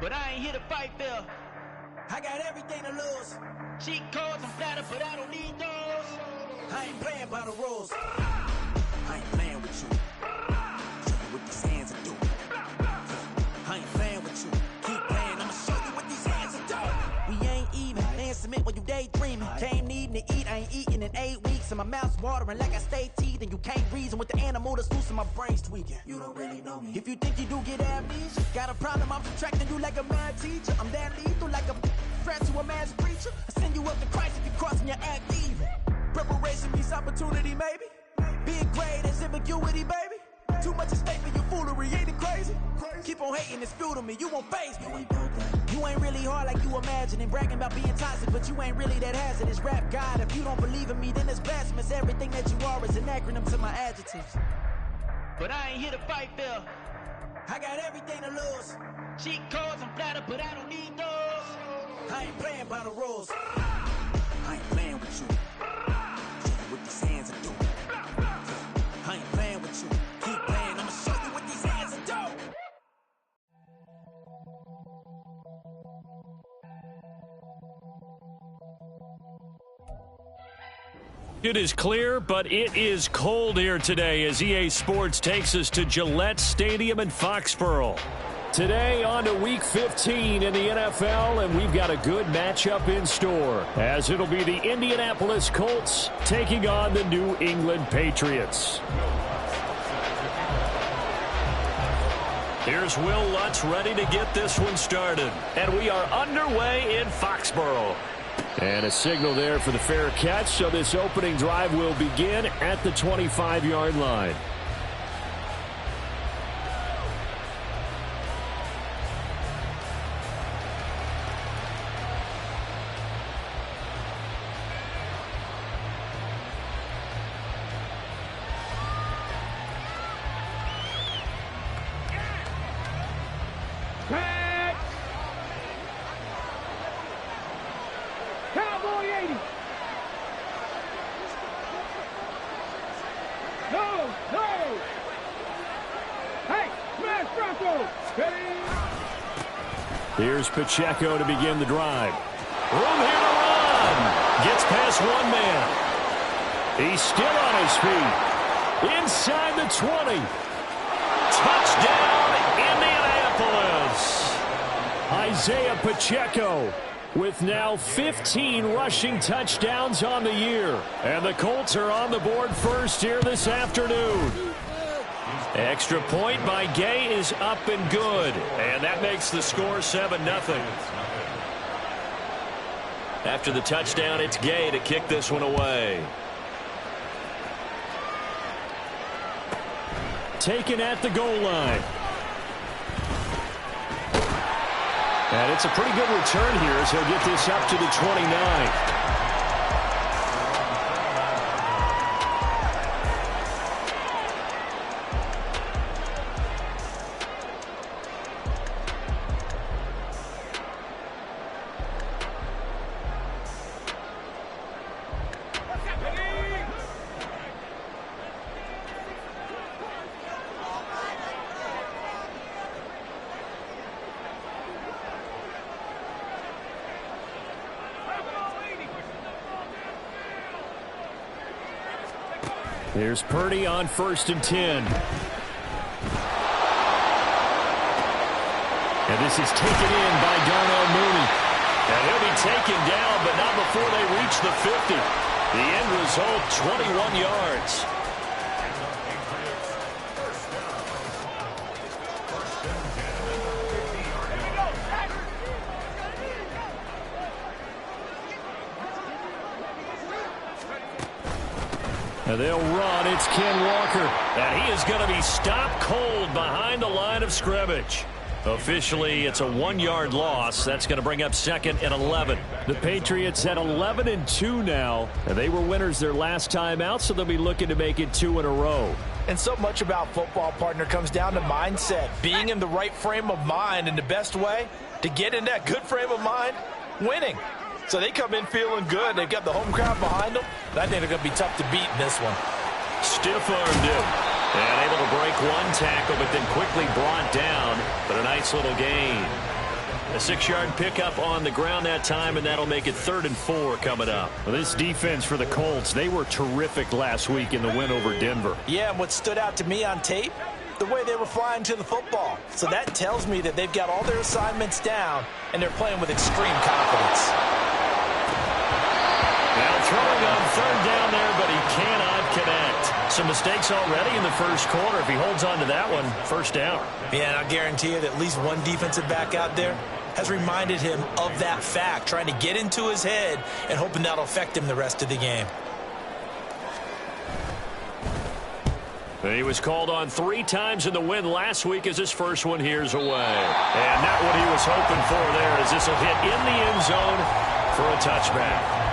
but I ain't here to fight fair. I got everything to lose. Cheat codes and flatter, but I don't need those. I ain't playing by the rules. I ain't playing with you. Show you what these hands will do. I ain't playing with you. Keep playing, I'ma show you what these hands will do. We ain't even laying cement when you daydreaming. Came needing to eat, I ain't eating in 8 weeks. And my mouth's watering like I stay teeth. And you can't reason with the animal that's loose and my brain's tweaking. You don't really know me. If you think you do get amnesia, got a problem, I'm subtracting you like a mad teacher. I'm that lethal like a threat to a mass preacher. I send you up to Christ if you crossing your act even. Preparation means opportunity, maybe. Big grade is ambiguity, baby. Too much at stake for your foolery, ain't it crazy? Keep on hating, it's fuel to me, you won't faze me. You ain't really hard like you imagining. Bragging about being toxic, but you ain't really that hazardous. Rap God, if you don't believe in me, then it's blasphemous. Everything that you are is an acronym to my adjectives. But I ain't here to fight fair. I got everything to lose. Cheat codes and flatter, but I don't need those. I ain't playing by the rules. I ain't playing with you. Show you what these hands will do. I ain't playing with you. Keep playing, I'ma show you what these hands will do. It is clear, but it is cold here today as EA Sports takes us to Gillette Stadium in Foxborough. Today on to Week 15 in the NFL, and we've got a good matchup in store, as it'll be the Indianapolis Colts taking on the New England Patriots. Here's Will Lutz ready to get this one started, and we are underway in Foxborough. And a signal there for the fair catch, so this opening drive will begin at the 25-yard line. Here's Pacheco to begin the drive. Room here to run. Gets past one man. He's still on his feet. Inside the 20. Touchdown, Indianapolis. Isaiah Pacheco with now 15 rushing touchdowns on the year. And the Colts are on the board first here this afternoon. Extra point by Gay is up and good. And that makes the score 7-0. After the touchdown, it's Gay to kick this one away. Taken at the goal line. And it's a pretty good return here as he'll get this up to the 29. Here's Purdy on 1st and 10. And this is taken in by Darnell Mooney. And he'll be taken down, but not before they reach the 50. The end result, 21 yards. And they'll run. It's Ken Walker. And he is going to be stopped cold behind the line of scrimmage. Officially, it's a 1-yard loss. That's going to bring up 2nd and 11. The Patriots at 11-2 now. And they were winners their last time out, so they'll be looking to make it 2 in a row. And so much about football, partner, comes down to mindset. Being in the right frame of mind, and the best way to get in that good frame of mind, winning. So they come in feeling good. They've got the home crowd behind them. I think they're going to be tough to beat in this one. Stiff-armed him. And able to break one tackle, but then quickly brought down. But a nice little gain. A 6-yard pickup on the ground that time, and that'll make it 3rd and 4 coming up. Well, this defense for the Colts, they were terrific last week in the win over Denver. Yeah, and what stood out to me on tape, the way they were flying to the football. So that tells me that they've got all their assignments down, and they're playing with extreme confidence. Now throwing on 3rd down there, but he cannot connect. Some mistakes already in the first quarter. If he holds on to that one, 1st down. Yeah, and I guarantee you that at least one defensive back out there has reminded him of that fact, trying to get into his head and hoping that'll affect him the rest of the game. He was called on 3 times in the win last week as his first one here's away. And not what he was hoping for there, as this will hit in the end zone for a touchback.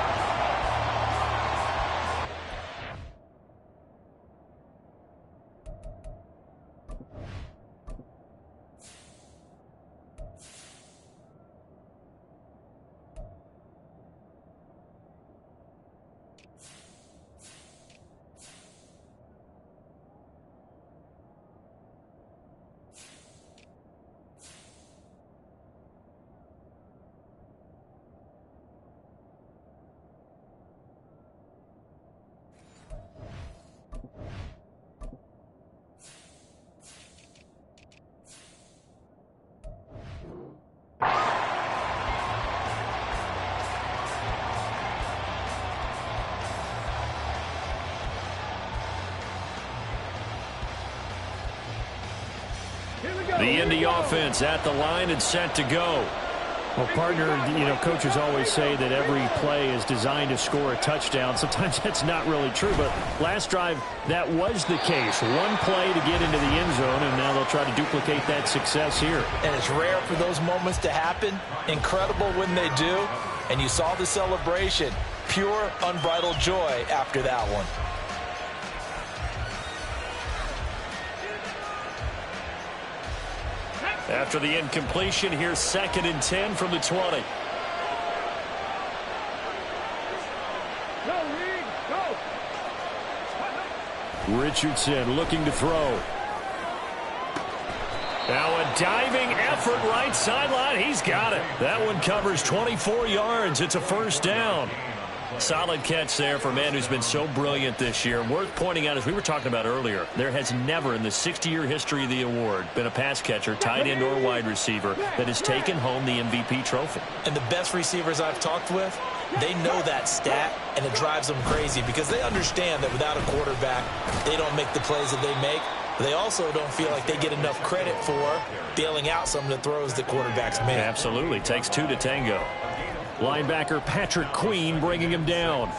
The Indy offense at the line and set to go. Well, partner, coaches always say that every play is designed to score a touchdown. Sometimes that's not really true, but last drive, that was the case. One play to get into the end zone, and now they'll try to duplicate that success here. And it's rare for those moments to happen. Incredible when they do. And you saw the celebration. Pure, unbridled joy after that one. After the incompletion, here's 2nd and 10 from the 20. Richardson looking to throw. Now a diving effort right sideline. He's got it. That one covers 24 yards. It's a 1st down. Solid catch there for a man who's been so brilliant this year. Worth pointing out, as we were talking about earlier, there has never in the 60-year history of the award been a pass catcher, tight end or wide receiver that has taken home the MVP trophy. And the best receivers I've talked with, they know that stat, and it drives them crazy because they understand that without a quarterback, they don't make the plays that they make. They also don't feel like they get enough credit for bailing out some of the throws that quarterbacks make. Absolutely. Takes 2 to tango. Linebacker Patrick Queen bringing him down.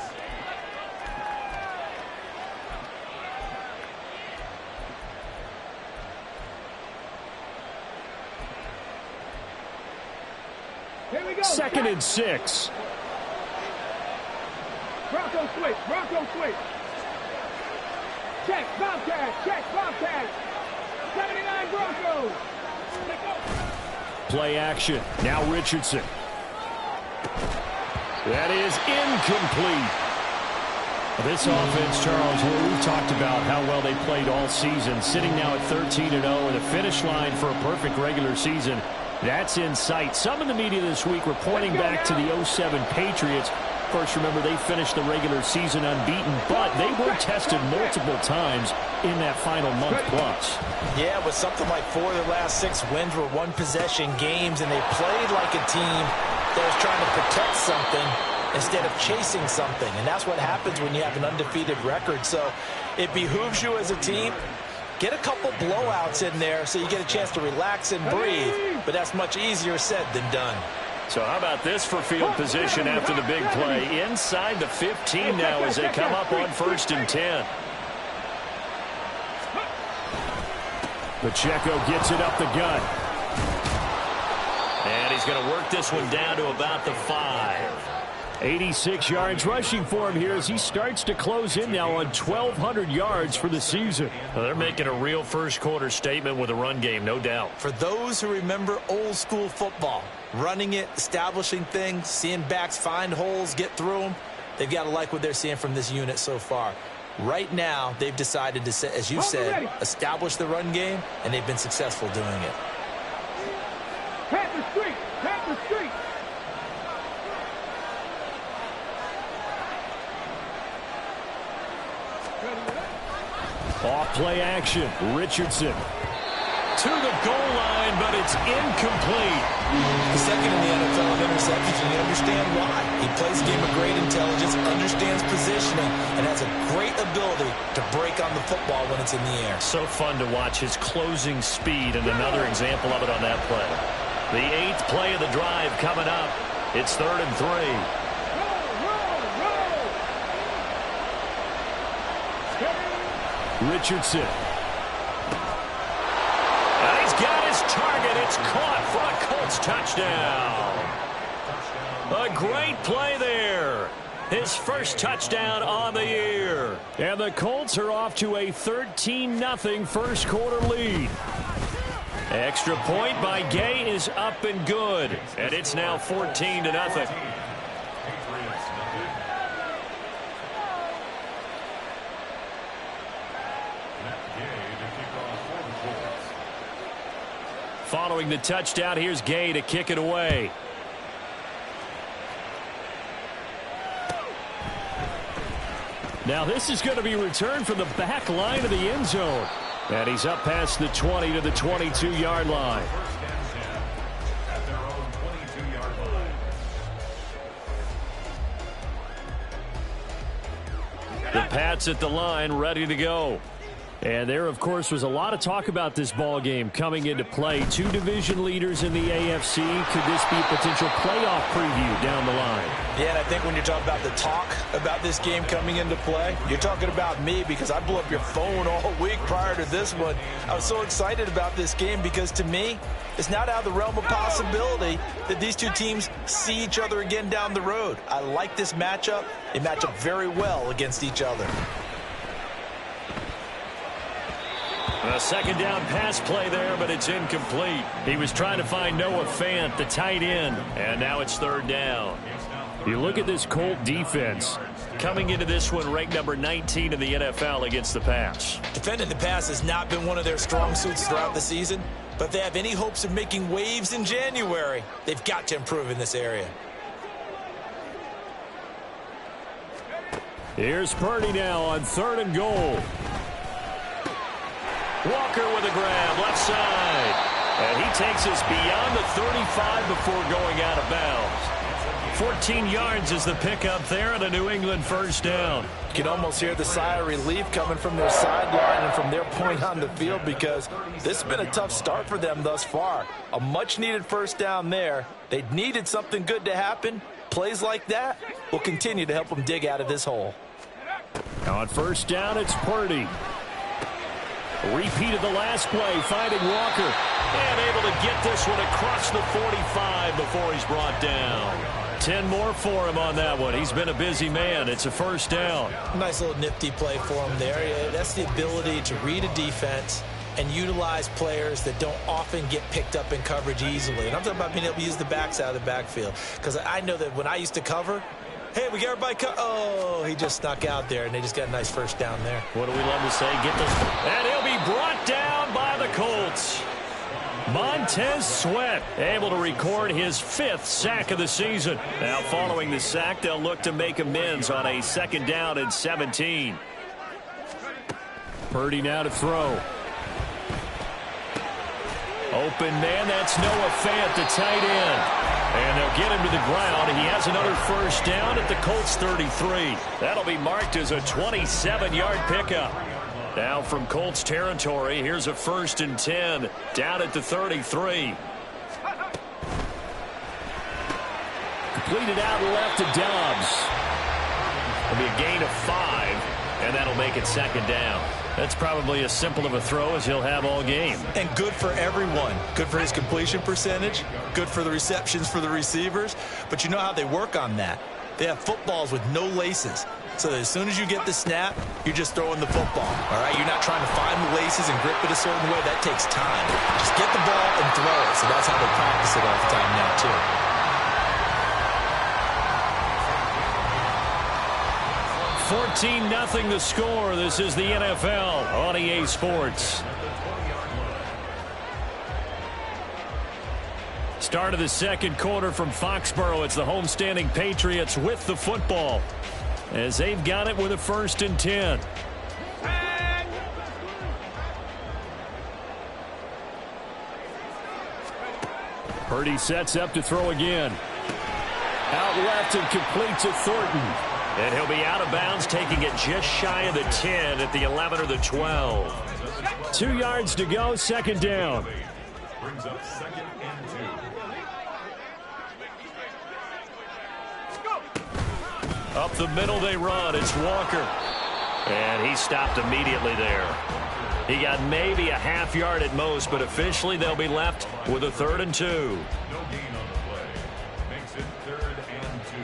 Here we go. 2nd and 6. Bronco switch. Bronco switch. Check. Bobcat. Check. Bobcat. 79 Broncos. Play action. Now Richardson. That is incomplete. This offense, Charles, we've talked about how well they played all season, sitting now at 13-0 and a finish line for a perfect regular season. That's in sight. Some in the media this week were pointing back to the 07 Patriots. Of course, remember, they finished the regular season unbeaten, but they were tested multiple times in that final month plus. Yeah, with something like 4 of their last 6 wins were one-possession games, and they played like a team that was trying to protect something instead of chasing something. And that's what happens when you have an undefeated record. So it behooves you as a team, get a couple blowouts in there so you get a chance to relax and breathe. But that's much easier said than done. So how about this for field position after the big play? Inside the 15 now as they come up on 1st and 10. Pacheco gets it up the gut. And he's going to work this one down to about the 5. 86 yards rushing for him here as he starts to close in now on 1,200 yards for the season. Well, they're making a real first quarter statement with a run game, no doubt. For those who remember old school football, running it, establishing things, seeing backs find holes, get through them, they've got to like what they're seeing from this unit so far. Right now, they've decided to, as you said, establish the run game, and they've been successful doing it. Panther street. the street. Off play action. Richardson to the goal line, but it's incomplete. The second in the NFL in interceptions, and you understand why. He plays a game of great intelligence, understands positioning, and has a great ability to break on the football when it's in the air. So fun to watch his closing speed, and another example of it on that play. The 8th play of the drive coming up. It's 3rd and 3. Richardson. And he's got his target. It's caught for a Colts touchdown. A great play there. His first touchdown on the year. And the Colts are off to a 13-0 first quarter lead. Extra point by Gay is up and good. And it's now 14-0. Following the touchdown, here's Gay to kick it away. Now this is going to be returned from the back line of the end zone. And he's up past the 20 to the 22-yard line. The Pats at the line, ready to go. And there, of course, was a lot of talk about this ball game coming into play. 2 division leaders in the AFC. Could this be a potential playoff preview down the line? Yeah, and I think when you're talking about the talk about this game coming into play, you're talking about me because I blew up your phone all week prior to this one. I was so excited about this game because, to me, it's not out of the realm of possibility that these two teams see each other again down the road. I like this matchup. They match up very well against each other. A second down pass play there, but it's incomplete. He was trying to find Noah Fant, the tight end, and now it's 3rd down. You look at this Colt defense. Coming into this one, ranked number 19 in the NFL against the pass. Defending the pass has not been one of their strong suits throughout the season, but if they have any hopes of making waves in January, they've got to improve in this area. Here's Purdy now on 3rd and goal. Walker with a grab, left side. And he takes us beyond the 35 before going out of bounds. 14 yards is the pickup there and a New England first down. You can almost hear the sigh of relief coming from their sideline and from their point on the field because this has been a tough start for them thus far. A much-needed first down there. They needed something good to happen. Plays like that will continue to help them dig out of this hole. Now on first down, it's Purdy. Repeat of the last play, finding Walker. And able to get this one across the 45 before he's brought down. 10 more for him on that one. He's been a busy man. It's a first down. Nice little nifty play for him there. That's the ability to read a defense and utilize players that don't often get picked up in coverage easily. And I'm talking about being able to use the backs out of the backfield. Because I know that when I used to cover, hey, we got everybody oh, he just snuck out there, and they just got a nice first down there. What do we love to say? Get this. And he'll be brought down by the Colts. Montez Sweat able to record his 5th sack of the season. Now following the sack, they'll look to make amends on a 2nd down and 17. Purdy now to throw. Open man, that's Noah Fant, the tight end. And they'll get him to the ground. He has another first down at the Colts 33. That'll be marked as a 27-yard pickup. Now from Colts territory, here's a 1st and 10 down at the 33. Completed out left to Dobbs. It'll be a gain of 5, and that'll make it 2nd down. That's probably as simple of a throw as he'll have all game. And good for everyone. Good for his completion percentage. Good for the receptions for the receivers. But you know how they work on that. They have footballs with no laces. So that as soon as you get the snap, you're just throwing the football. All right? You're not trying to find the laces and grip it a certain way. That takes time. Just get the ball and throw it. So that's how they practice it all the time now, too. 14-0 the score. This is the NFL on EA Sports. Start of the second quarter from Foxborough. It's the homestanding Patriots with the football as they've got it with a 1st and 10. Purdy sets up to throw again. Out left and complete to Thornton. And he'll be out of bounds, taking it just shy of the 10 at the 11 or the 12. 2 yards to go, 2nd down. Brings up 2nd and 2. Up the middle they run. It's Walker. And he stopped immediately there. He got maybe a half yard at most, but officially they'll be left with a 3rd and 2. No gain on the play. Makes it 3rd and 2.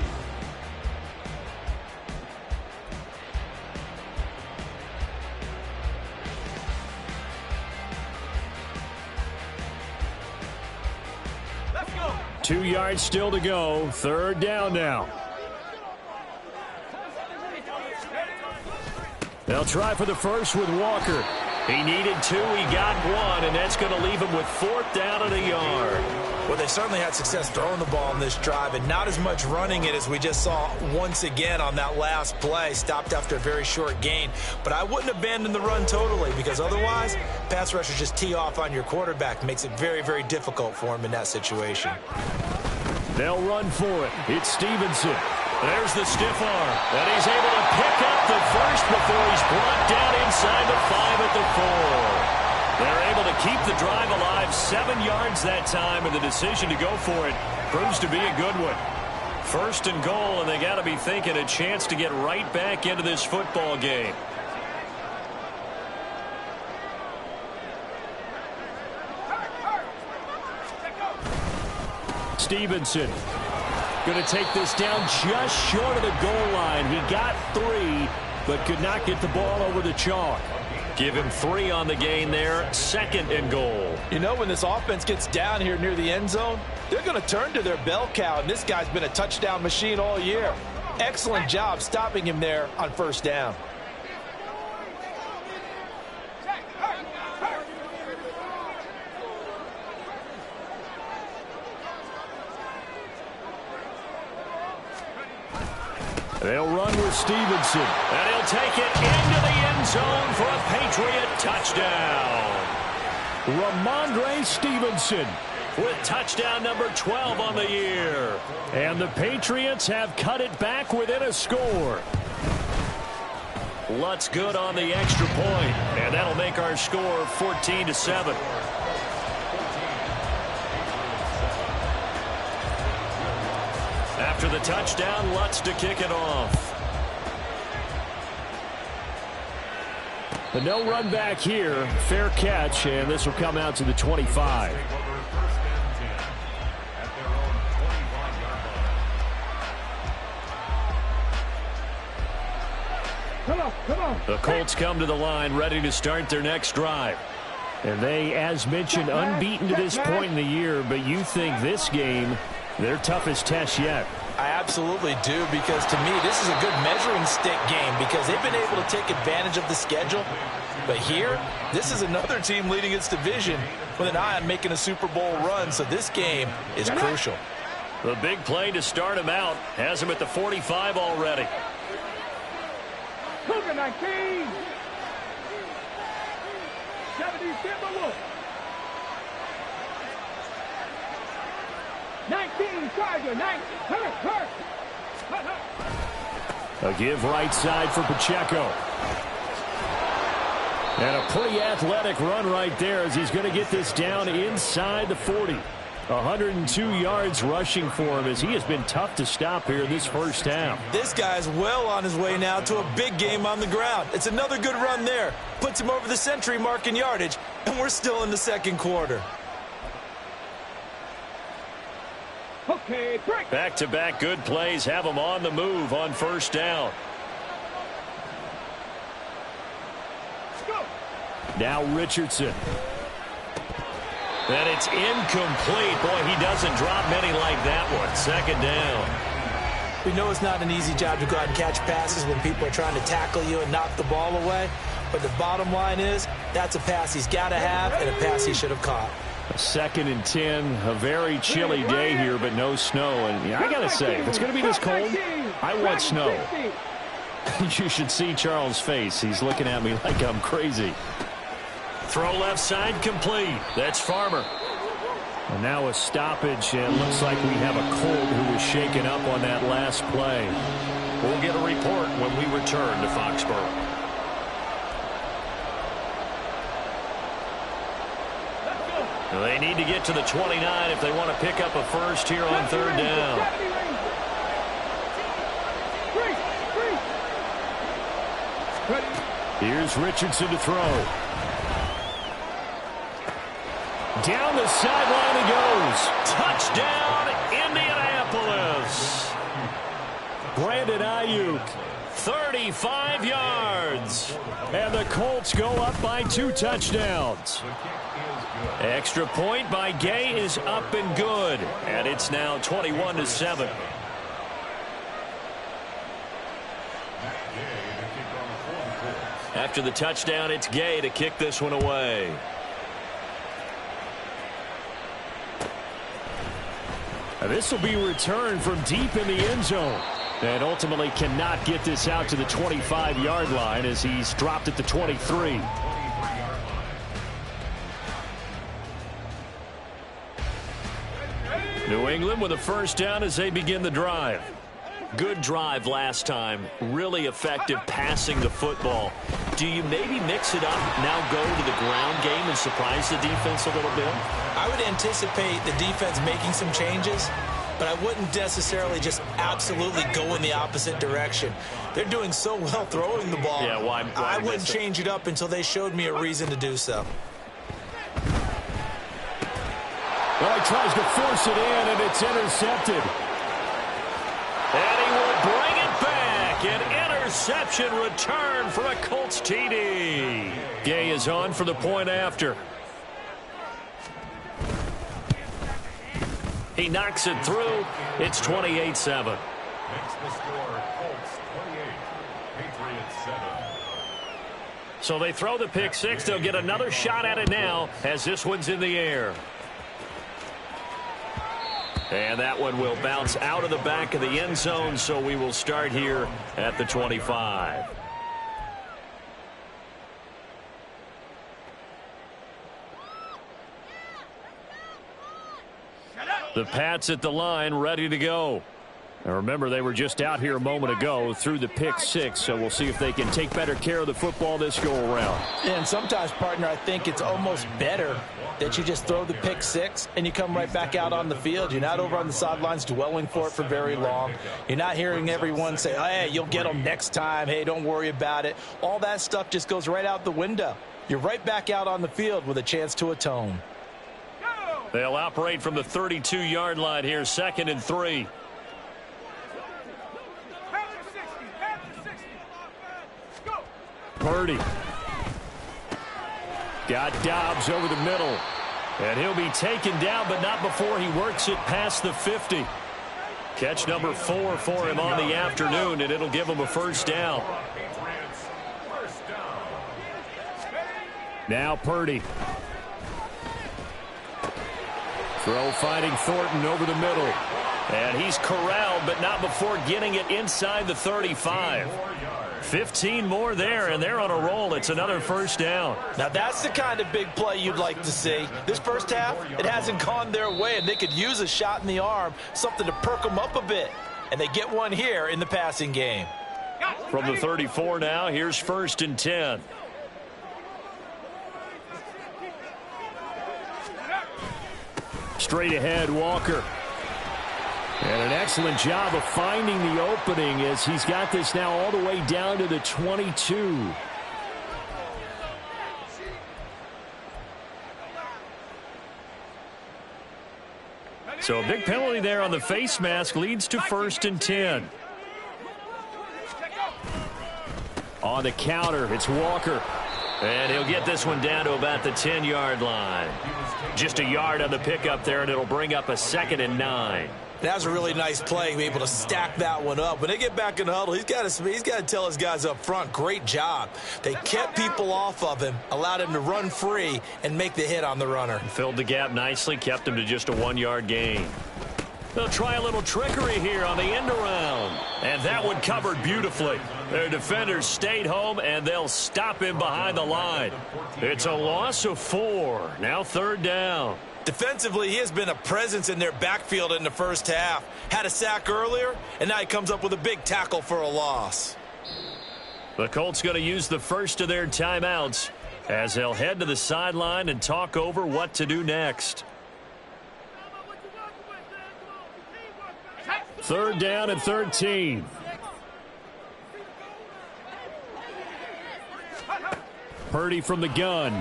Let's go. 2 yards still to go. 3rd down now. They'll try for the first with Walker. He needed 2. He got 1, and that's going to leave him with 4th down and a yard. Well, they certainly had success throwing the ball in this drive, and not as much running it as we just saw once again on that last play. Stopped after a very short gain. But I wouldn't abandon the run totally, because otherwise, pass rushers just tee off on your quarterback. Makes it very, very difficult for him in that situation. They'll run for it. It's Stevenson. There's the stiff arm, and he's able to pick up the first before he's brought down inside the 5 at the 4. They're able to keep the drive alive, 7 yards that time, and the decision to go for it proves to be a good one. 1st and goal, and they got to be thinking a chance to get right back into this football game. Stevenson going to take this down just short of the goal line. He got 3, but could not get the ball over the chalk. Give him 3 on the gain there. 2nd and goal. You know, when this offense gets down here near the end zone, they're going to turn to their bell cow, and this guy's been a touchdown machine all year. Excellent job stopping him there on 1st down. They'll run with Stevenson. And he'll take it into the end zone for a Patriot touchdown. Ramondre Stevenson with touchdown number 12 on the year. And the Patriots have cut it back within a score. Lutz good on the extra point, and that'll make our score 14-7. After the touchdown, Lutz to kick it off. The no run back here. Fair catch, and this will come out to the 25. Come on. The Colts come to the line ready to start their next drive. And they, as mentioned, unbeaten to this point in the year, but you think this game, their toughest test yet. I absolutely do, because to me, this is a good measuring stick game because they've been able to take advantage of the schedule. But here, this is another team leading its division with an eye on making a Super Bowl run, so this game is crucial. The big play to start him out has him at the 45 already. Cougar 19. 70 Timberwolves. 19 Charger. 9. Hurt. A give right side for Pacheco. And a pretty athletic run right there as he's going to get this down inside the 40. 102 yards rushing for him as he has been tough to stop here in this first half. This guy's well on his way now to a big game on the ground. It's another good run there. Puts him over the century mark in yardage, and we're still in the second quarter. Okay, break. Back-to-back good plays have him on the move on first down. Go. Now Richardson. And it's incomplete. Boy, he doesn't drop many like that one. Second down. We know it's not an easy job to go out and catch passes when people are trying to tackle you and knock the ball away. But the bottom line is, that's a pass he's got to have and a pass he should have caught. 2nd and 10, a very chilly day here, but no snow. And yeah, I got to say, if it's going to be this cold, I want snow. You should see Charles' face. He's looking at me like I'm crazy. Throw left side complete. That's Farmer. And now a stoppage, and looks like we have a Colt who was shaken up on that last play. We'll get a report when we return to Foxborough. They need to get to the 29 if they want to pick up a first here on 3rd down. Here's Richardson to throw. Down the sideline he goes. Touchdown, Indianapolis. Brandon Ayuk, 35 yards. And the Colts go up by 2 touchdowns. Extra point by Gay is up and good. And it's now 21-7. After the touchdown, it's Gay to kick this one away. This will be returned from deep in the end zone. And ultimately cannot get this out to the 25-yard line as he's dropped at the 23. New England with a first down as they begin the drive. Good drive last time. Really effective passing the football. Do you maybe mix it up, now go to the ground game and surprise the defense a little bit? I would anticipate the defense making some changes, but I wouldn't necessarily just absolutely go in the opposite direction. They're doing so well throwing the ball. Yeah, why I wouldn't change it up until they showed me a reason to do so. Well, he tries to force it in, and it's intercepted. And he will bring it back. An interception return for a Colts TD. Gay is on for the point after. He knocks it through. It's 28-7. Makes the score Colts 28, Patriots 7. So they throw the pick six. They'll get another shot at it now as this one's in the air. And that one will bounce out of the back of the end zone, so we will start here at the 25. The Pats at the line, ready to go. Now remember, they were just out here a moment ago through the pick six, so we'll see if they can take better care of the football this go-around. And sometimes, partner, I think it's almost better that you just throw the pick six and you come right back out on the field. You're not over on the sidelines dwelling for it for very long. You're not hearing everyone say, oh, hey, you'll get them next time. Hey, don't worry about it. All that stuff just goes right out the window. You're right back out on the field with a chance to atone. They'll operate from the 32-yard line here, 2nd and 3. Purdy. Got Dobbs over the middle. And he'll be taken down, but not before he works it past the 50. Catch number 4 for him on the afternoon, and it'll give him a first down. Now Purdy. Throw fighting Thornton over the middle. And he's corralled, but not before getting it inside the 35. 15 more there, and they're on a roll. It's another first down. Now, that's the kind of big play you'd like to see. This first half, it hasn't gone their way, and they could use a shot in the arm, something to perk them up a bit. And they get one here in the passing game. From the 34 now, here's 1st and 10. Straight ahead, Walker. And an excellent job of finding the opening as he's got this now all the way down to the 22. So a big penalty there on the face mask leads to 1st and 10. On the counter, it's Walker. And he'll get this one down to about the 10-yard line. Just a yard on the pickup there, and it'll bring up a 2nd and 9. That was a really nice play, be able to stack that one up. When they get back in the huddle, he's got to tell his guys up front, great job. They kept people off of him, allowed him to run free and make the hit on the runner. Filled the gap nicely, kept him to just a 1-yard gain. They'll try a little trickery here on the end around. And that one covered beautifully. Their defenders stayed home, and they'll stop him behind the line. It's a loss of 4. Now 3rd down. Defensively, he has been a presence in their backfield in the first half. Had a sack earlier, and now he comes up with a big tackle for a loss. The Colts going to use the first of their timeouts as they'll head to the sideline and talk over what to do next. 3rd down and 13. Purdy from the gun.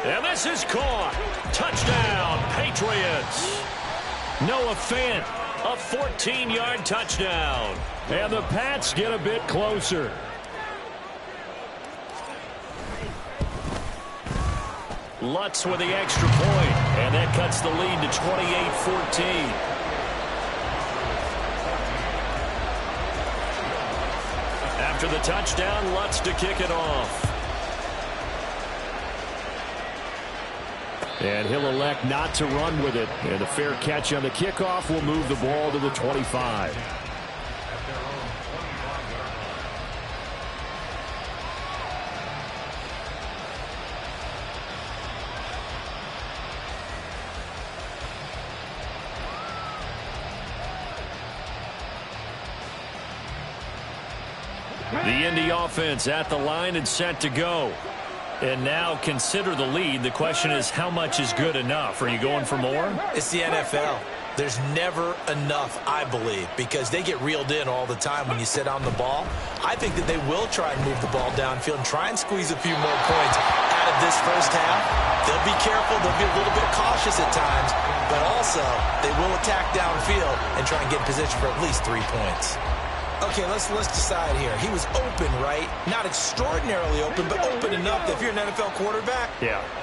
And this is caught. Touchdown, Patriots. Noah Fant, a 14-yard touchdown. And the Pats get a bit closer. Lutz with the extra point, and that cuts the lead to 28-14. After the touchdown, Lutz to kick it off. And he'll elect not to run with it. And a fair catch on the kickoff will move the ball to the 25. The Indy offense at the line and set to go. And now consider the lead. The question is, how much is good enough? Are you going for more? It's the NFL. There's never enough, I believe, because they get reeled in all the time when you sit on the ball. I think that they will try and move the ball downfield and try and squeeze a few more points out of this first half. They'll be careful. They'll be a little bit cautious at times, but also they will attack downfield and try and get in position for at least 3 points. Okay, let's decide here. He was open, right? Not extraordinarily open, but open enough that if you're an NFL quarterback,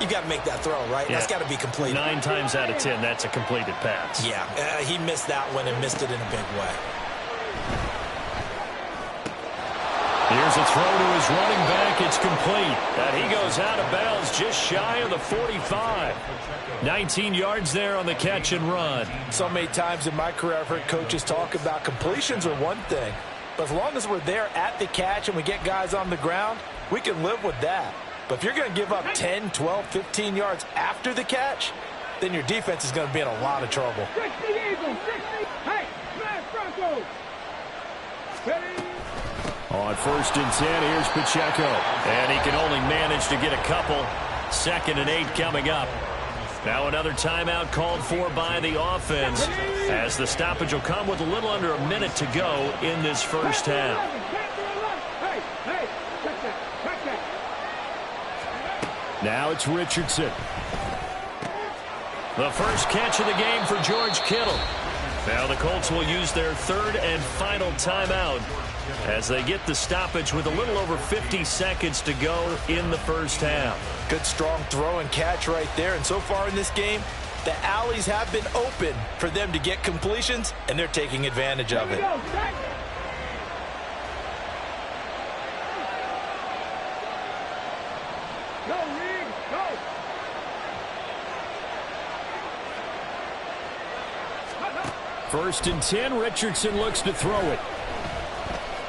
you got to make that throw, right? Yeah. That's got to be completed. 9 times out of 10, that's a completed pass. Yeah, he missed that one and missed it in a big way. Here's a throw to his running back. It's complete. And he goes out of bounds just shy of the 45. 19 yards there on the catch and run. So many times in my career, I've heard coaches talk about completions are one thing. But as long as we're there at the catch and we get guys on the ground, we can live with that. But if you're going to give up 10, 12, 15 yards after the catch, then your defense is going to be in a lot of trouble. 60 Eagles, 60. Hey, smash Broncos. Ready? On 1st and 10, here's Pacheco. And he can only manage to get a couple. 2nd and 8 coming up. Now another timeout called for by the offense, as the stoppage will come with a little under a minute to go in this first half. Now it's Richardson. The first catch of the game for George Kittle. Now the Colts will use their 3rd and final timeout as they get the stoppage with a little over 50 seconds to go in the first half. Good strong throw and catch right there. And so far in this game, the alleys have been open for them to get completions, and they're taking advantage of it. First and 10, Richardson looks to throw it.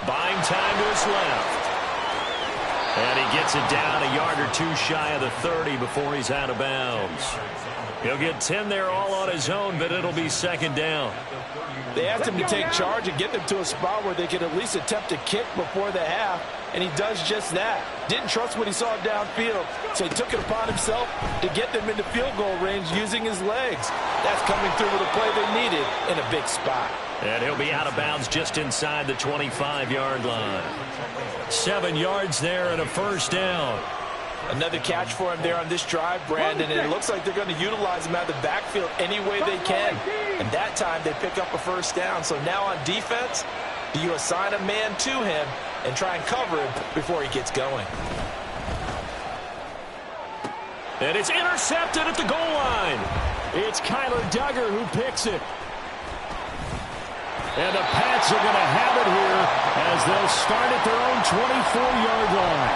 Buying time to his left. And he gets it down a yard or 2 shy of the 30 before he's out of bounds. He'll get 10 there all on his own, but it'll be 2nd down. They asked him to take charge and get them to a spot where they could at least attempt a kick before the half, and he does just that. Didn't trust what he saw downfield, so he took it upon himself to get them into field goal range using his legs. That's coming through with a play they needed in a big spot. And he'll be out of bounds just inside the 25-yard line. 7 yards there and a first down. Another catch for him there on this drive, Brandon, and it looks like they're going to utilize him out of the backfield any way they can. And that time they pick up a first down. So now on defense, do you assign a man to him and try and cover him before he gets going? And it's intercepted at the goal line. It's Kyler Duggar who picks it. And the Pats are going to have it here as they'll start at their own 24-yard line.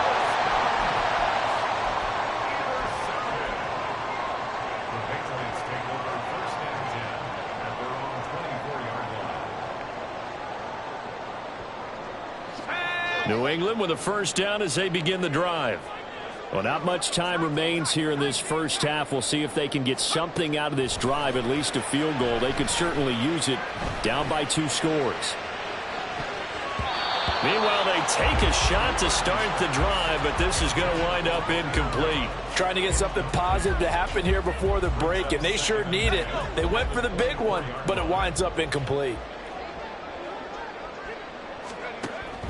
The Patriots take over first and 10 at their own 24-yard line. New England with a first down as they begin the drive. Well, not much time remains here in this first half. We'll see if they can get something out of this drive, at least a field goal. They could certainly use it, down by 2 scores. Meanwhile, they take a shot to start the drive, but this is going to wind up incomplete. Trying to get something positive to happen here before the break, and they sure need it. They went for the big one, but it winds up incomplete.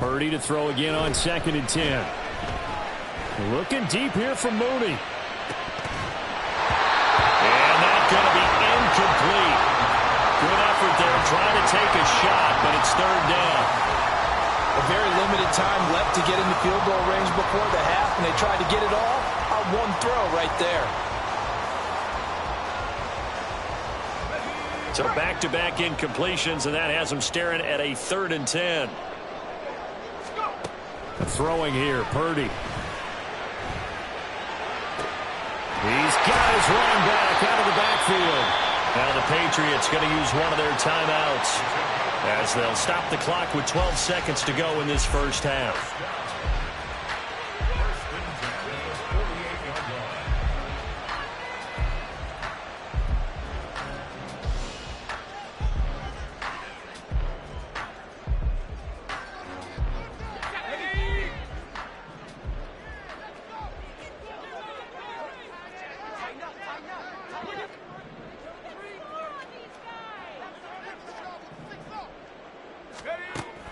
Purdy to throw again on 2nd and 10. Looking deep here from Mooney. And that's going to be incomplete. Good effort there trying to take a shot, but it's 3rd down. A very limited time left to get into field goal range before the half, and they tried to get it all on one throw right there. So back-to-back incompletions, and that has them staring at a 3rd and 10. Throwing here, Purdy. He's got his running back out of the backfield. Now the Patriots going to use one of their timeouts as they'll stop the clock with 12 seconds to go in this first half.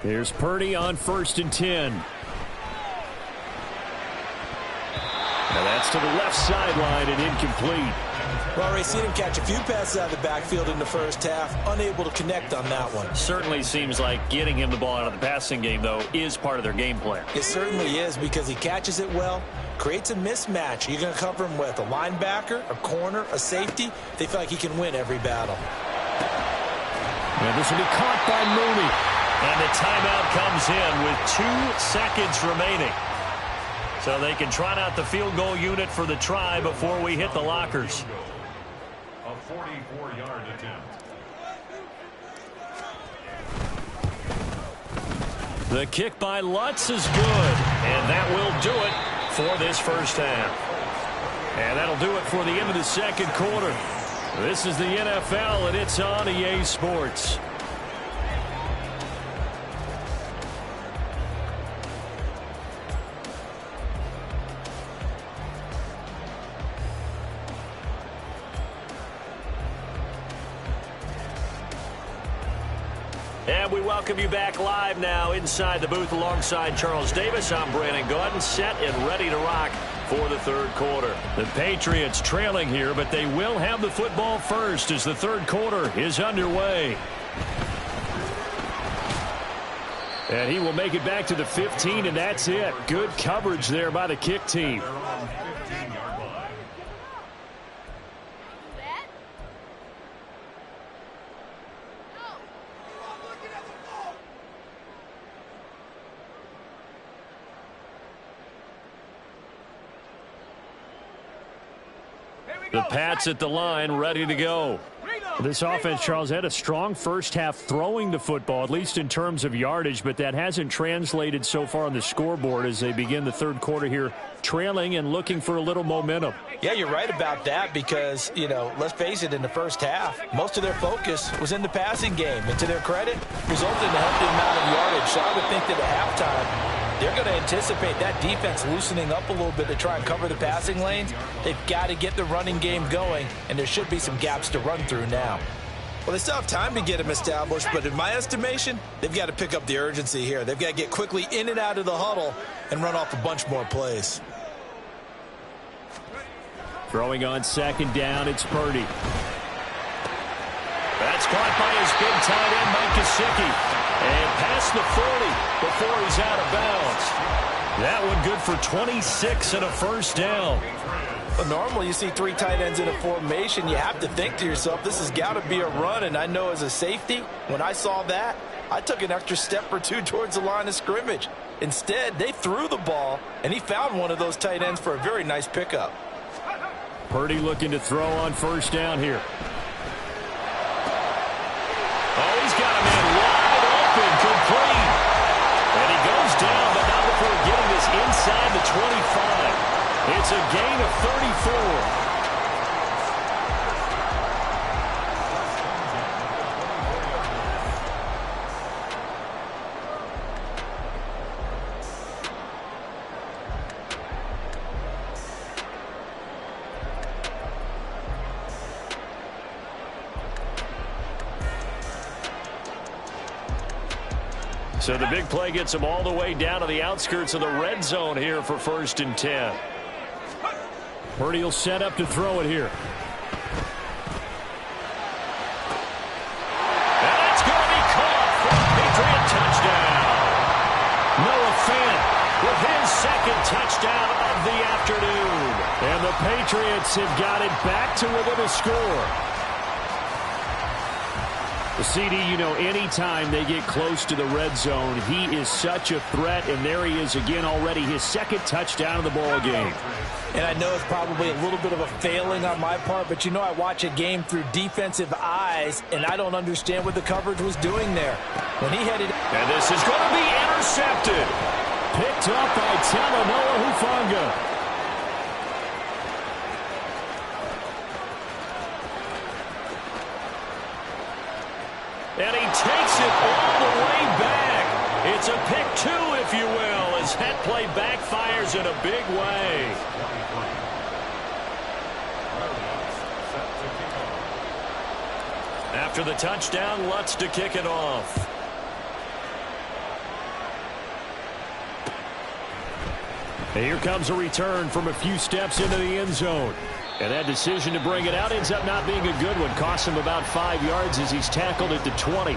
Here's Purdy on 1st and 10. Now that's to the left sideline and incomplete. Well, already seen him catch a few passes out of the backfield in the first half. Unable to connect on that one. Certainly seems like getting him the ball out of the passing game, though, is part of their game plan. It certainly is, because he catches it well, creates a mismatch. You're going to cover him with a linebacker, a corner, a safety. They feel like he can win every battle. And this will be caught by Mooney. And the timeout comes in with 2 seconds remaining. So they can trot out the field goal unit for the try before we hit the lockers. A 44-yard attempt. The kick by Lutz is good. And that will do it for this first half. And that'll do it for the end of the second quarter. This is the NFL, and it's on EA Sports. And we welcome you back live now inside the booth alongside Charles Davis. I'm Brandon Gordon, set and ready to rock for the third quarter. The Patriots trailing here, but they will have the football first as the third quarter is underway. And he will make it back to the 15, and that's it. Good coverage there by the kick team. The Pats at the line, ready to go. This offense, Charles, had a strong first half throwing the football, at least in terms of yardage, but that hasn't translated so far on the scoreboard as they begin the third quarter here, trailing and looking for a little momentum. Yeah, you're right about that because, let's face it, in the first half, most of their focus was in the passing game. And to their credit, resulted in a healthy amount of yardage. So I would think that at halftime, they're going to anticipate that defense loosening up a little bit to try and cover the passing lanes. They've got to get the running game going, and there should be some gaps to run through now. Well, they still have time to get them established, but in my estimation, they've got to pick up the urgency here. They've got to get quickly in and out of the huddle and run off a bunch more plays. Throwing on second down, it's Purdy. That's caught by his big tight end, Mike Gesicki. And past the 40 before he's out of bounds. That one good for 26 and a first down. Well, normally you see 3 tight ends in a formation. You have to think to yourself, this has got to be a run. And I know as a safety, when I saw that, I took an extra step or 2 towards the line of scrimmage. Instead, they threw the ball, and he found one of those tight ends for a very nice pickup. Purdy looking to throw on first down here. Oh, he's got a man wide open, complete. And he goes down, but not before getting this inside the 25. It's a gain of 34. So the big play gets him all the way down to the outskirts of the red zone here for 1st and 10. Purdy will set up to throw it here. And that's going to be caught for a Patriot touchdown. Noah Fant with his 2nd touchdown of the afternoon. And the Patriots have got it back to within a score. The CD, you know, anytime they get close to the red zone, he is such a threat, and there he is again already, his 2nd touchdown of the ball game. And I know it's probably a little bit of a failing on my part, but you know I watch a game through defensive eyes, and I don't understand what the coverage was doing there. When he headed... And this is going to be intercepted. Picked up by Talanoa Hufanga. And he takes it all the way back. It's a pick 2, if you will, as that play backfires in a big way. After the touchdown, Lutz to kick it off. And here comes a return from a few steps into the end zone. And that decision to bring it out ends up not being a good one. Costs him about 5 yards as he's tackled at the 20.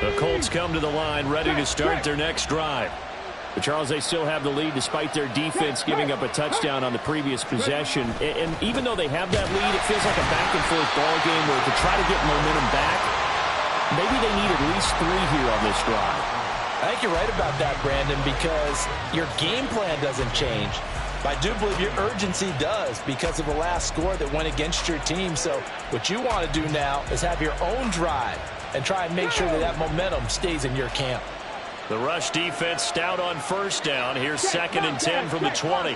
The Colts come to the line, ready to start their next drive. But Charles, they still have the lead despite their defense giving up a touchdown on the previous possession. And even though they have that lead, it feels like a back-and-forth ball game where to try to get momentum back, maybe they need at least 3 here on this drive. I think you're right about that, Brandon, because your game plan doesn't change. But I do believe your urgency does because of the last score that went against your team. So what you want to do now is have your own drive and try and make sure that that momentum stays in your camp. The rush defense stout on first down. Here's 2nd and 10 from the 20.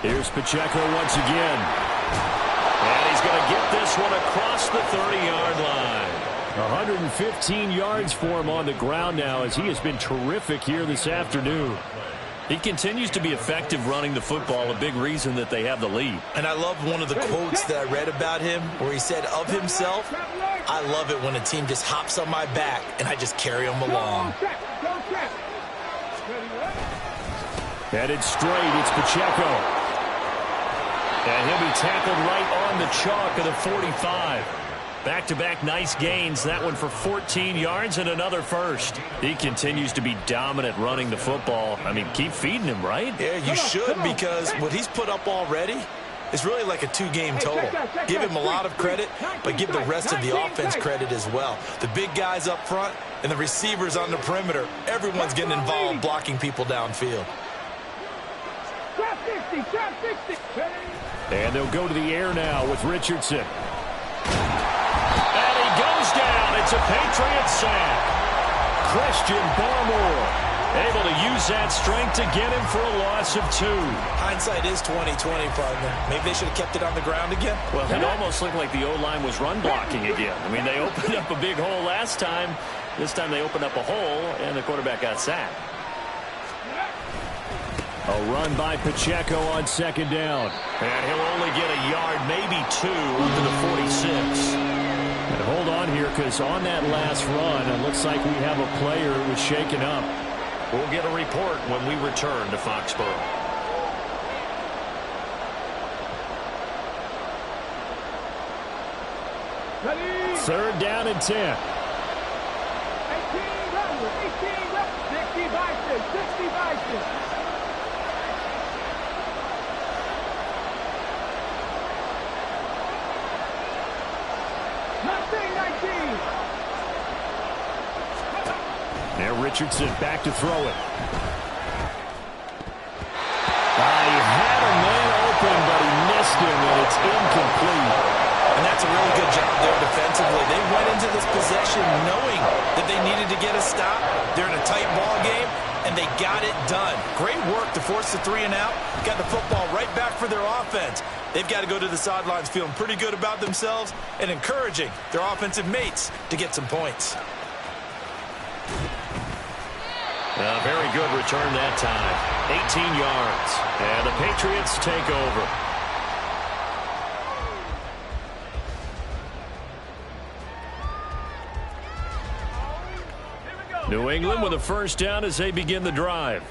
Here's Pacheco once again. And he's going to get this one across the 30-yard line. 115 yards for him on the ground now as he has been terrific here this afternoon. He continues to be effective running the football, a big reason that they have the lead. And I love one of the quotes that I read about him where he said of himself, I love it when a team just hops on my back and I just carry them along. Headed straight, it's Pacheco. And he'll be tackled right on the chalk of the 45. Back-to-back nice gains, that one for 14 yards and another first. He continues to be dominant running the football. I mean, keep feeding him, right? Yeah, you should, because what he's put up already is really like a 2-game total. Give him a lot of credit, but give the rest of the offense credit as well. The big guys up front and the receivers on the perimeter, everyone's getting involved blocking people downfield. And they'll go to the air now with Richardson. And he goes down. It's a Patriot sack. Christian Barmore able to use that strength to get him for a loss of 2. Hindsight is 20/20, partner. Maybe they should have kept it on the ground again. Well, it almost looked like the O-line was run blocking again. I mean, they opened up a big hole last time. This time they opened up a hole, and the quarterback got sacked. A run by Pacheco on 2nd down. And he'll only get a yard, maybe 2, up to the 46. And hold on here, because on that last run, it looks like we have a player who was shaken up. We'll get a report when we return to Foxborough. Third down and 10. 18 runners, 18 runners, 60 Vikings, 60 Vikings. Now Richardson back to throw it. He had a man open, but he missed him, and it's incomplete. And that's a really good job there defensively. They went into this possession knowing that they needed to get a stop. They're in a tight ball game, and they got it done. Great work to force the 3 and out. Got the football right back for their offense. They've got to go to the sidelines feeling pretty good about themselves and encouraging their offensive mates to get some points. A very good return that time. 18 yards. And the Patriots take over. New England with a first down as they begin the drive.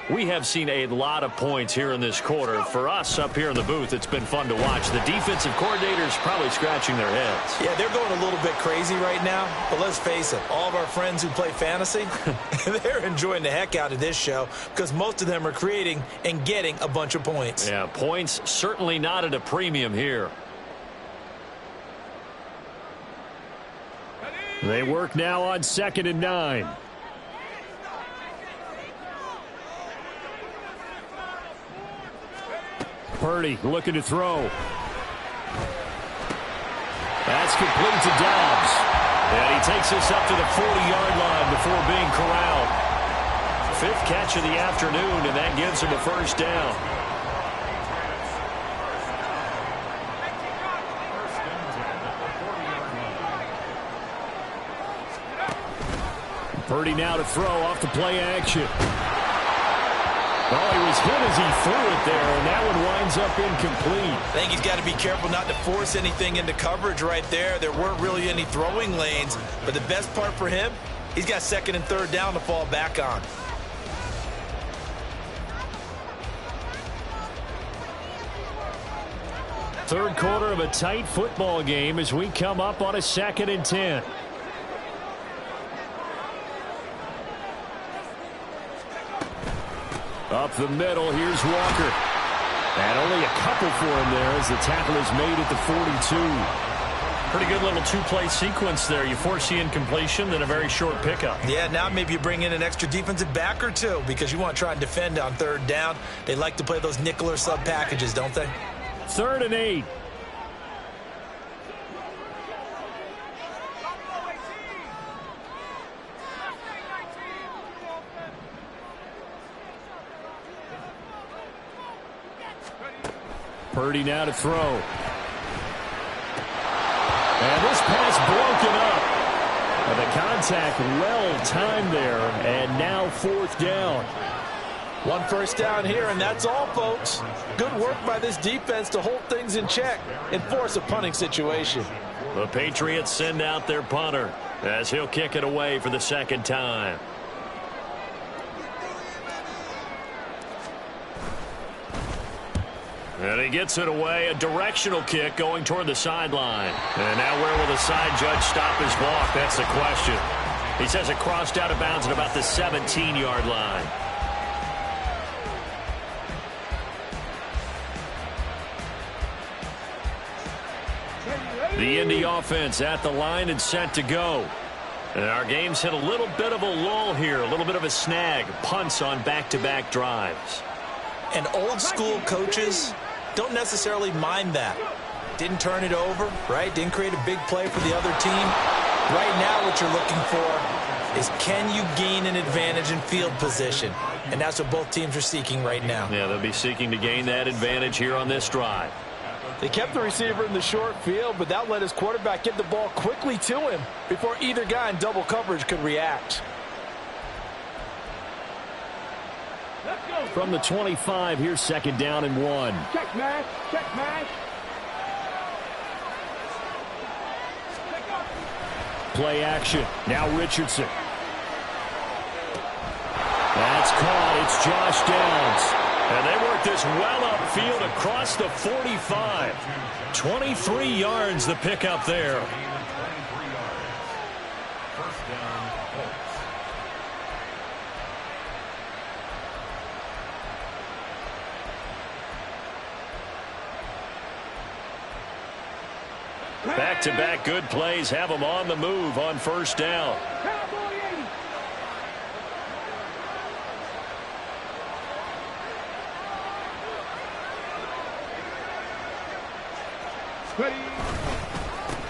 We have seen a lot of points here in this quarter. For us up here in the booth, it's been fun to watch. The defensive coordinators probably scratching their heads. Yeah, they're going a little bit crazy right now. But let's face it, all of our friends who play fantasy, they're enjoying the heck out of this show because most of them are creating and getting a bunch of points. Yeah, points certainly not at a premium here. They work now on 2nd and 9. Purdy looking to throw. That's complete to Dobbs. And he takes us up to the 40-yard line before being corralled. 5th catch of the afternoon, and that gives him a first down. Purdy now to throw off the play action. Oh, he was hit as he threw it there, and that one winds up incomplete. I think he's got to be careful not to force anything into coverage right there. There weren't really any throwing lanes, but the best part for him, he's got 2nd and 3rd down to fall back on. Third quarter of a tight football game as we come up on a 2nd and 10. Up the middle, here's Walker. And only a couple for him there as the tackle is made at the 42. Pretty good little 2-play sequence there. You force the incompletion, then a very short pickup. Yeah, now maybe you bring in an extra defensive back or two because you want to try and defend on 3rd down. They like to play those nickel or sub packages, don't they? 3rd and 8. Purdy now to throw. And this pass broken up. And the contact well timed there. And now 4th down. 1 first down here, and that's all, folks. Good work by this defense to hold things in check and force a punting situation. The Patriots send out their punter as he'll kick it away for the 2nd time. And he gets it away, a directional kick going toward the sideline. And now where will the side judge stop his walk? That's the question. He says it crossed out of bounds at about the 17-yard line. The Indy offense at the line and set to go. And our game's hit a little bit of a lull here, a little bit of a snag. Punts on back-to-back drives. And old school coaches don't necessarily mind that. Didn't turn it over, right? Didn't create a big play for the other team. Right now what you're looking for is can you gain an advantage in field position? And that's what both teams are seeking right now. Yeah, they'll be seeking to gain that advantage here on this drive. They kept the receiver in the short field, but that let his quarterback get the ball quickly to him before either guy in double coverage could react. From the 25, here's 2nd down and 1. Check mash, check mash. Play action. Now Richardson. That's caught. It's Josh Downs. And they work this well upfield across the 45. 23 yards the pickup there. First down, Colts. Back-to-back good plays have them on the move on first down.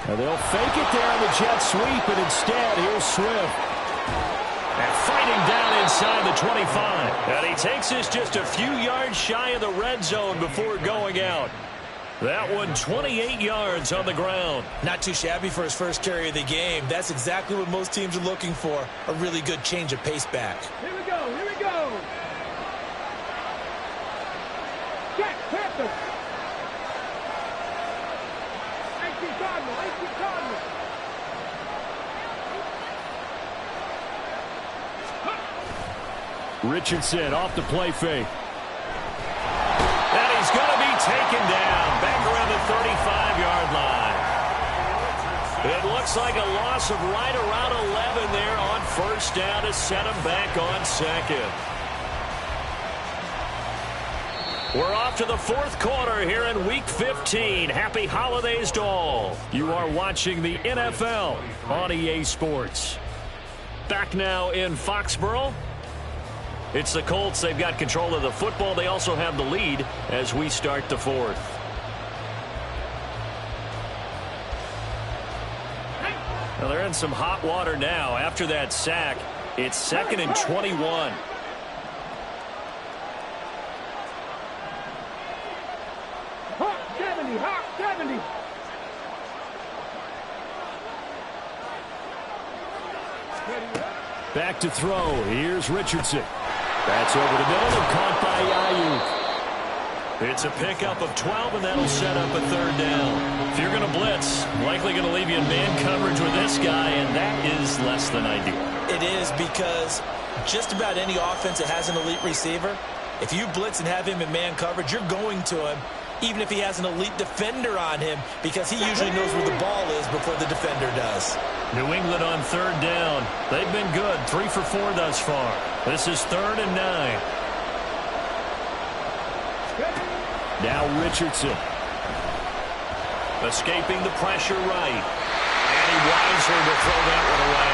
And they'll fake it there on the jet sweep, and instead, here's Swift. And fighting down inside the 25. And he takes this just a few yards shy of the red zone before going out. That one 28 yards on the ground. Not too shabby for his first carry of the game. That's exactly what most teams are looking for. A really good change of pace back. Here we go, here we go. Check, Panther. 18 Cardinal, 18 Cardinal. Richardson off the play fake. And he's going to be taken down back around the 35-yard line. It looks like a loss of right around 11 there on first down to set him back on second. We're off to the fourth quarter here in Week 15. Happy holidays to all. You are watching the NFL on EA Sports. Back now in Foxborough. It's the Colts. They've got control of the football. They also have the lead as we start the fourth. Well, they're in some hot water now. After that sack, it's 2nd and 21. Hawk 70, Hawk 70. Back to throw. Here's Richardson. That's over the middle and caught by Ayuk. It's a pickup of 12, and that'll set up a third down. If you're going to blitz, likely going to leave you in man coverage with this guy, and that is less than ideal. It is, because just about any offense that has an elite receiver, if you blitz and have him in man coverage, you're going to him, even if he has an elite defender on him, because he usually knows where the ball is before the defender does. New England on third down. They've been good, 3 for 4 thus far. This is 3rd and 9. Now Richardson. Escaping the pressure right. And he wisely will throw that one away.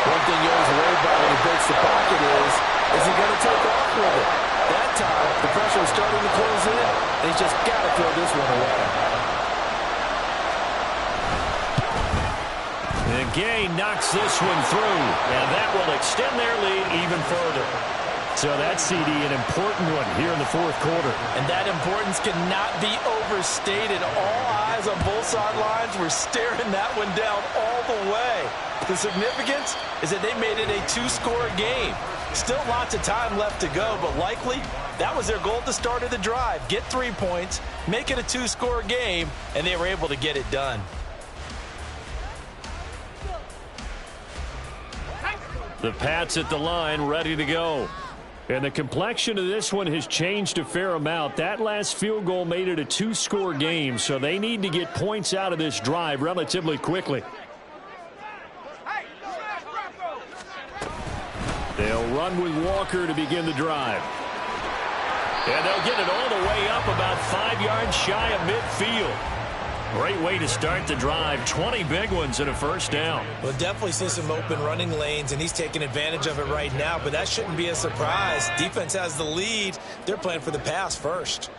One thing you always worry about when he breaks the pocket is he going to take off with it? That time, the pressure was starting to close in, and he's just got to throw this one away. And Gay knocks this one through, and that will extend their lead even further. So that CD, an important one here in the fourth quarter. And that importance cannot be overstated. All eyes on both sidelines were staring that one down all the way. The significance is that they made it a 2-score game. Still lots of time left to go, but likely that was their goal at the start of the drive. Get 3 points, make it a 2-score game, and they were able to get it done. The Pats at the line, ready to go. And the complexion of this one has changed a fair amount. That last field goal made it a 2-score game, so they need to get points out of this drive relatively quickly. They'll run with Walker to begin the drive. And they'll get it all the way up about 5 yards shy of midfield. Great way to start the drive. 20 big ones and a first down. We'll definitely see some open running lanes, and he's taking advantage of it right now, but that shouldn't be a surprise. Defense has the lead. They're playing for the pass first.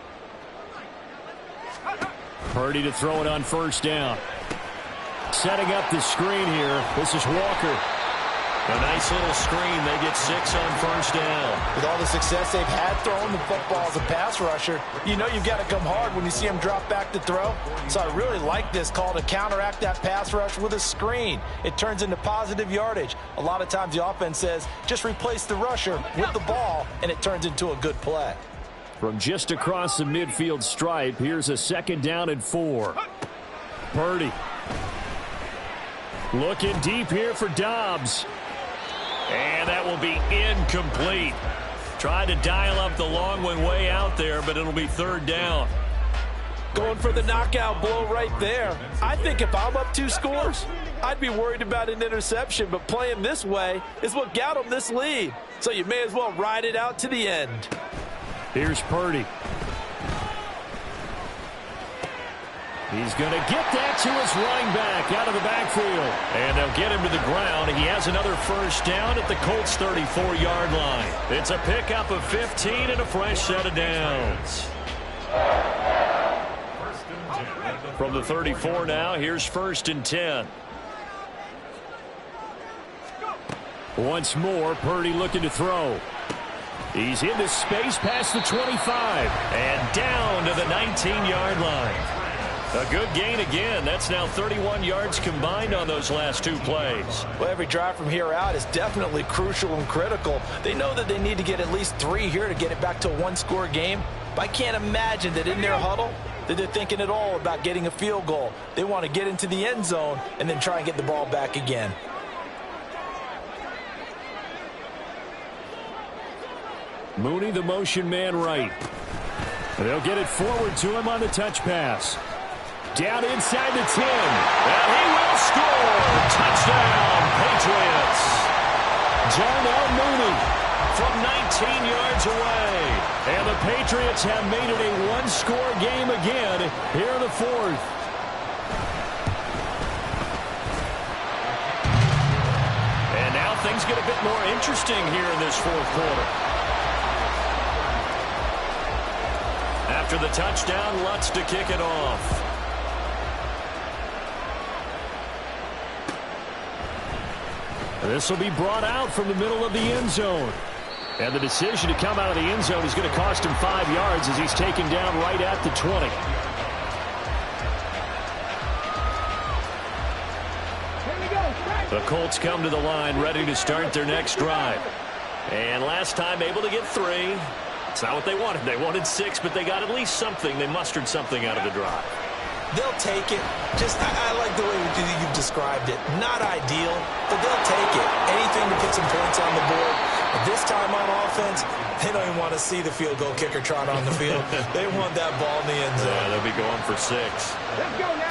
Purdy to throw it on first down. Setting up the screen here. This is Walker. A nice little screen. They get 6 on first down. With all the success they've had throwing the football as a pass rusher, you know you've got to come hard when you see him drop back to throw. So I really like this call to counteract that pass rush with a screen. It turns into positive yardage. A lot of times the offense says, just replace the rusher with the ball, and it turns into a good play. From just across the midfield stripe, here's a 2nd down and 4. Purdy. Looking deep here for Dobbs. And that will be incomplete. Tried to dial up the long one way out there, but it'll be third down. Going for the knockout blow right there. I think if I'm up 2 scores, I'd be worried about an interception, but playing this way is what got them this lead. So you may as well ride it out to the end. Here's Purdy. He's going to get that to his running back out of the backfield. And they'll get him to the ground. He has another first down at the Colts' 34-yard line. It's a pickup of 15 and a fresh set of downs. From the 34 now, here's 1st and 10. Once more, Purdy looking to throw. He's into space past the 25 and down to the 19-yard line. A good gain again. That's now 31 yards combined on those last 2 plays. Well, every drive from here out is definitely crucial and critical. They know that they need to get at least 3 here to get it back to a 1-score game. But I can't imagine that in their huddle that they're thinking at all about getting a field goal. They want to get into the end zone and then try and get the ball back again. Mooney, the motion man right. They'll get it forward to him on the touch pass. Down inside the 10. And he will score. Touchdown, Patriots. Darnell Mooney from 19 yards away. And the Patriots have made it a 1-score game again here in the 4th. And now things get a bit more interesting here in this 4th quarter. After the touchdown, Lutz to kick it off. This will be brought out from the middle of the end zone. And the decision to come out of the end zone is going to cost him 5 yards as he's taken down right at the 20. The Colts come to the line ready to start their next drive. And last time able to get 3. It's not what they wanted. They wanted 6, but they got at least something. They mustered something out of the drive. They'll take it. I like the way you've described it. Not ideal, but they'll take it. Anything to put some points on the board. But this time on offense, they don't even want to see the field goal kicker trot on the field. They want that ball in the end zone. Yeah, they'll be going for 6.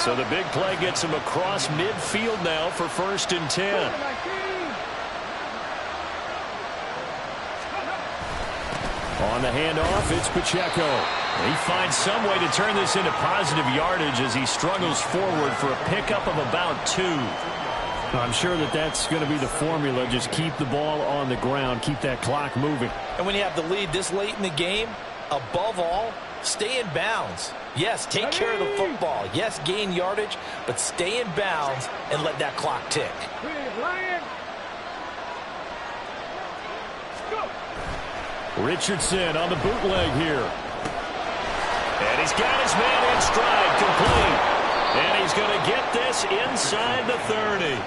So the big play gets them across midfield now for 1st and 10. On the handoff, it's Pacheco. He finds some way to turn this into positive yardage as he struggles forward for a pickup of about 2. I'm sure that's going to be the formula. Just keep the ball on the ground. Keep that clock moving. And when you have the lead this late in the game, above all, stay in bounds. Yes, take care of the football. Yes, gain yardage, but stay in bounds and let that clock tick. Richardson on the bootleg here. And he's got his man in stride, complete. And he's going to get this inside the 30.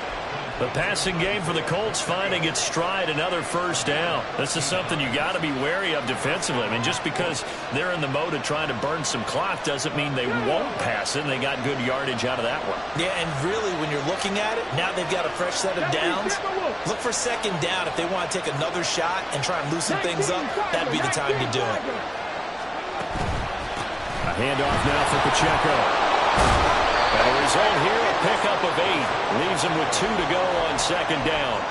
The passing game for the Colts finding its stride, another first down. This is something you got to be wary of defensively. I mean, just because they're in the mode of trying to burn some clock doesn't mean they won't pass it, and they got good yardage out of that one. Yeah, and really, when you're looking at it, now they've got a fresh set of downs. Look for 2nd down. If they want to take another shot and try and loosen things up, that'd be the time to do it. A handoff now for Pacheco. And a result here, a pickup of 8. Leaves him with 2 to go on 2nd down.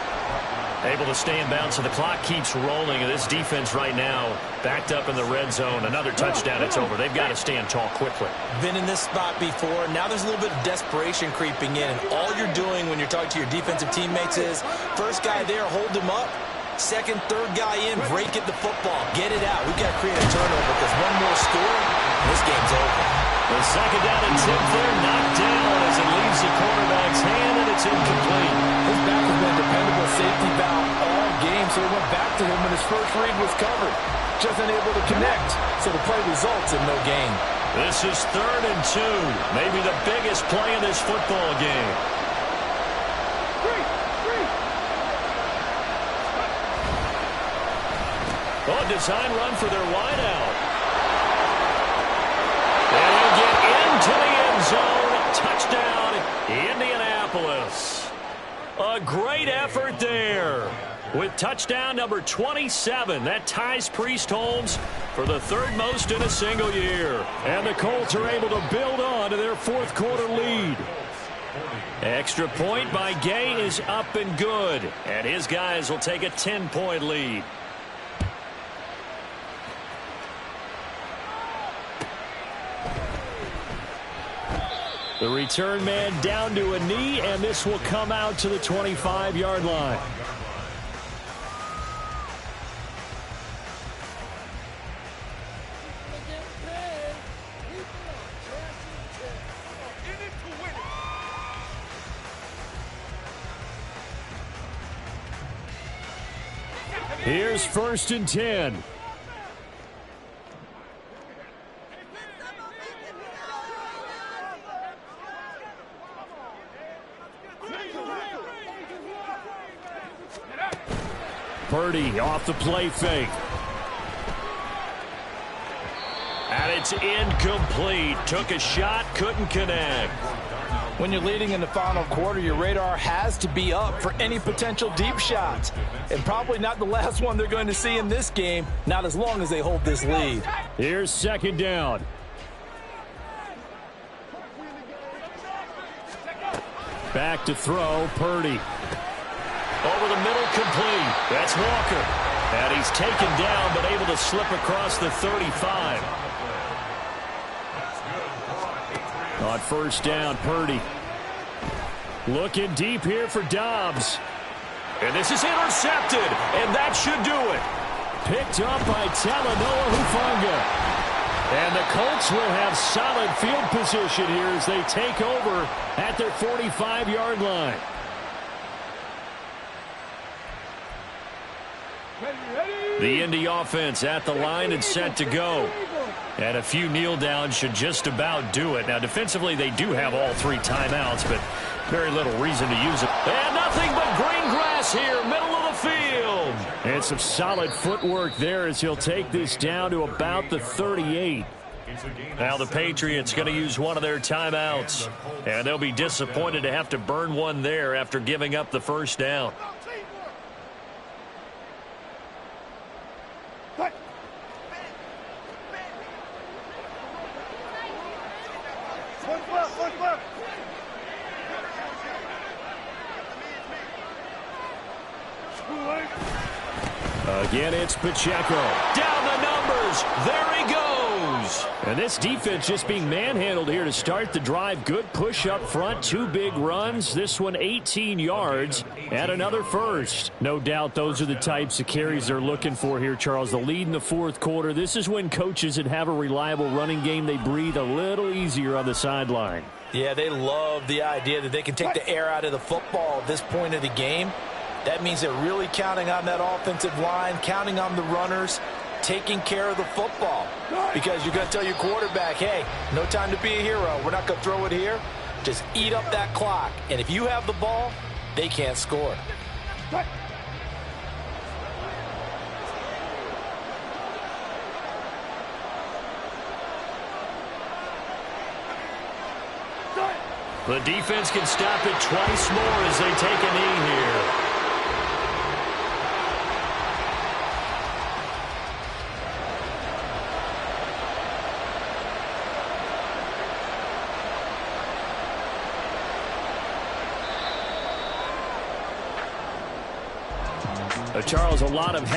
Able to stay in bounds, so the clock keeps rolling. And this defense right now backed up in the red zone. Another touchdown, it's over. They've got to stand tall quickly. Been in this spot before. Now there's a little bit of desperation creeping in. And all you're doing when you're talking to your defensive teammates is, first guy there, hold him up. 2nd, 3rd guy in, break it the football. Get it out. We've got to create a turnover because one more score, this game's over. The 2nd down and 10 there, knocked down as it leaves the quarterback's hand, and it's incomplete. His back has been a dependable safety valve all game, so he went back to him when his first read was covered. Just unable to connect, so the play results in no gain. This is 3rd and 2, maybe the biggest play of this football game. Oh, design run for their wideout. And he'll get into the end zone. Touchdown, Indianapolis. A great effort there. With touchdown number 27, that ties Priest Holmes for the third most in a single year. And the Colts are able to build on to their fourth quarter lead. Extra point by Gay is up and good. And his guys will take a 10-point lead. The return man down to a knee, and this will come out to the 25-yard line. Here's 1st and 10. Purdy off the play fake. And it's incomplete. Took a shot, couldn't connect. When you're leading in the final quarter, your radar has to be up for any potential deep shots. And probably not the last one they're going to see in this game, not as long as they hold this lead. Here's 2nd down. Back to throw, Purdy. Over the middle, complete. That's Walker. And he's taken down, but able to slip across the 35. On 1st down, Purdy. Looking deep here for Dobbs. And this is intercepted, and that should do it. Picked up by Talanoa Hufanga. And the Colts will have solid field position here as they take over at their 45-yard line. The Indy offense at the line and set to go. And a few kneel downs should just about do it. Now, defensively, they do have all 3 timeouts, but very little reason to use it. And nothing but green grass here, middle of the field. And some solid footwork there as he'll take this down to about the 38. Now the Patriots going to use one of their timeouts. And they'll be disappointed to have to burn one there after giving up the 1st down. Again, it's Pacheco. Down the numbers. There he goes. And this defense just being manhandled here to start the drive. Good push up front. 2 big runs. This one 18 yards and another first. No doubt those are the types of carries they're looking for here, Charles. The lead in the 4th quarter. This is when coaches that have a reliable running game, they breathe a little easier on the sideline. Yeah, they love the idea that they can take the air out of the football at this point of the game. That means they're really counting on that offensive line, counting on the runners, taking care of the football. Because you're going to tell your quarterback, hey, no time to be a hero. We're not going to throw it here. Just eat up that clock. And if you have the ball, they can't score. The defense can stop it twice more as they take a knee here. Charles, a lot of